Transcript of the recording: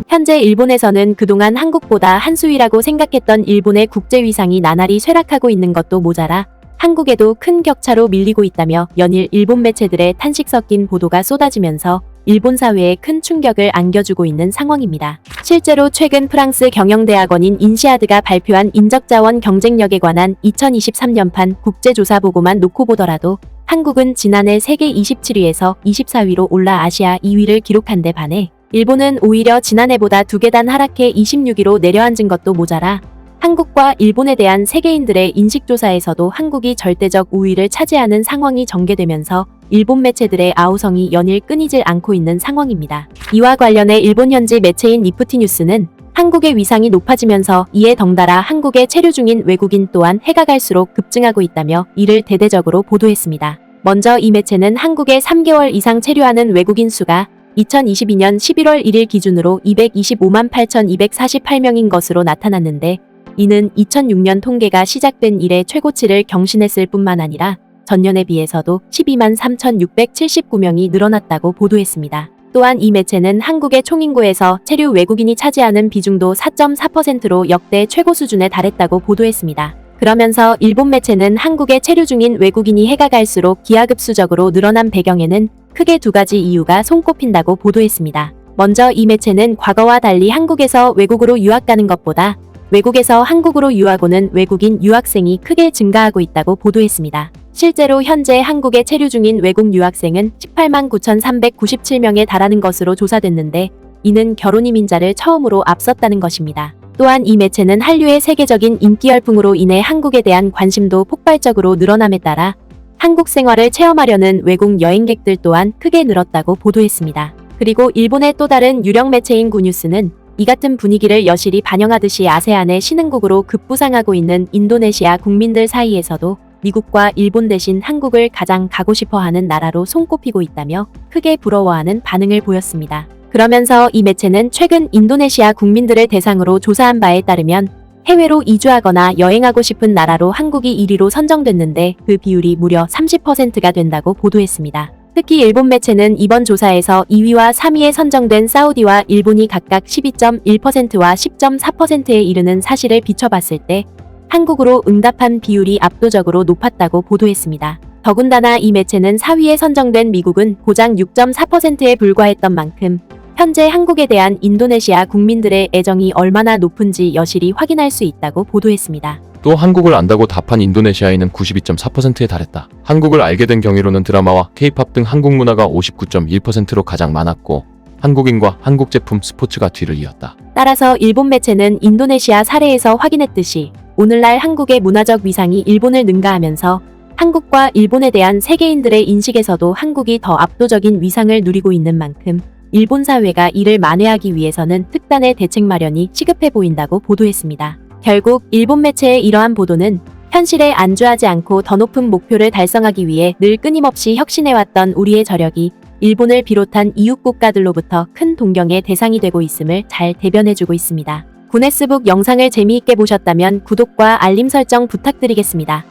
현재 일본에서는 그동안 한국보다 한 수위라고 생각했던 일본의 국제 위상이 나날이 쇠락하고 있는 것도 모자라 한국에도 큰 격차로 밀리고 있다며 연일 일본 매체들의 탄식 섞인 보도가 쏟아지면서 일본 사회에 큰 충격을 안겨주고 있는 상황입니다. 실제로 최근 프랑스 경영대학원인 인시아드가 발표한 인적자원 경쟁력에 관한 2023년판 국제조사 보고만 놓고 보더라도 한국은 지난해 세계 27위에서 24위로 올라 아시아 2위를 기록한 데 반해 일본은 오히려 지난해보다 2계단 하락해 26위로 내려앉은 것도 모자라 한국과 일본에 대한 세계인들의 인식조사에서도 한국이 절대적 우위를 차지하는 상황이 전개되면서 일본 매체들의 아우성이 연일 끊이질 않고 있는 상황입니다. 이와 관련해 일본 현지 매체인 니프티 뉴스는 한국의 위상이 높아지면서 이에 덩달아 한국에 체류 중인 외국인 또한 해가 갈수록 급증하고 있다며 이를 대대적으로 보도했습니다. 먼저 이 매체는 한국에 3개월 이상 체류하는 외국인 수가 2022년 11월 1일 기준으로 225만 8,248명인 것으로 나타났는데 이는 2006년 통계가 시작된 이래 최고치를 경신했을 뿐만 아니라 전년에 비해서도 12만 3,679명이 늘어났다고 보도했습니다. 또한 이 매체는 한국의 총인구에서 체류 외국인이 차지하는 비중도 4.4%로 역대 최고 수준에 달했다고 보도했습니다. 그러면서 일본 매체는 한국에 체류 중인 외국인이 해가 갈수록 기하급수적으로 늘어난 배경에는 크게 두 가지 이유가 손꼽힌다고 보도했습니다. 먼저 이 매체는 과거와 달리 한국에서 외국으로 유학 가는 것보다 외국에서 한국으로 유학 오는 외국인 유학생이 크게 증가하고 있다고 보도했습니다. 실제로 현재 한국에 체류 중인 외국 유학생은 18만 9,397명에 달하는 것으로 조사됐는데 이는 결혼 이민자를 처음으로 앞섰다는 것입니다. 또한 이 매체는 한류의 세계적인 인기 열풍으로 인해 한국에 대한 관심도 폭발적으로 늘어남에 따라 한국 생활을 체험하려는 외국 여행객들 또한 크게 늘었다고 보도했습니다. 그리고 일본의 또 다른 유력 매체인 구뉴스는 이 같은 분위기를 여실히 반영하듯이 아세안의 신흥국으로 급부상하고 있는 인도네시아 국민들 사이에서도 미국과 일본 대신 한국을 가장 가고 싶어하는 나라로 손꼽히고 있다며 크게 부러워하는 반응을 보였습니다. 그러면서 이 매체는 최근 인도네시아 국민들을 대상으로 조사한 바에 따르면 해외로 이주하거나 여행하고 싶은 나라로 한국이 1위로 선정됐는데 그 비율이 무려 30%가 된다고 보도했습니다. 특히 일본 매체는 이번 조사에서 2위와 3위에 선정된 사우디와 일본이 각각 12.1%와 10.4%에 이르는 사실을 비춰봤을 때 한국으로 응답한 비율이 압도적으로 높았다고 보도했습니다. 더군다나 이 매체는 4위에 선정된 미국은 고작 6.4%에 불과했던 만큼 현재 한국에 대한 인도네시아 국민들의 애정이 얼마나 높은지 여실히 확인할 수 있다고 보도했습니다. 또 한국을 안다고 답한 인도네시아인은 92.4%에 달했다. 한국을 알게 된 경위로는 드라마와 K-팝 등 한국 문화가 59.1%로 가장 많았고 한국인과 한국 제품 스포츠가 뒤를 이었다. 따라서 일본 매체는 인도네시아 사례에서 확인했듯이 오늘날 한국의 문화적 위상이 일본을 능가하면서 한국과 일본에 대한 세계인들의 인식에서도 한국이 더 압도적인 위상을 누리고 있는 만큼 일본 사회가 이를 만회하기 위해서는 특단의 대책 마련이 시급해 보인다고 보도했습니다. 결국 일본 매체의 이러한 보도는 현실에 안주하지 않고 더 높은 목표를 달성하기 위해 늘 끊임없이 혁신해왔던 우리의 저력이 일본을 비롯한 이웃 국가들로부터 큰 동경의 대상이 되고 있음을 잘 대변해주고 있습니다. 구네스북 영상을 재미있게 보셨다면 구독과 알림 설정 부탁드리겠습니다.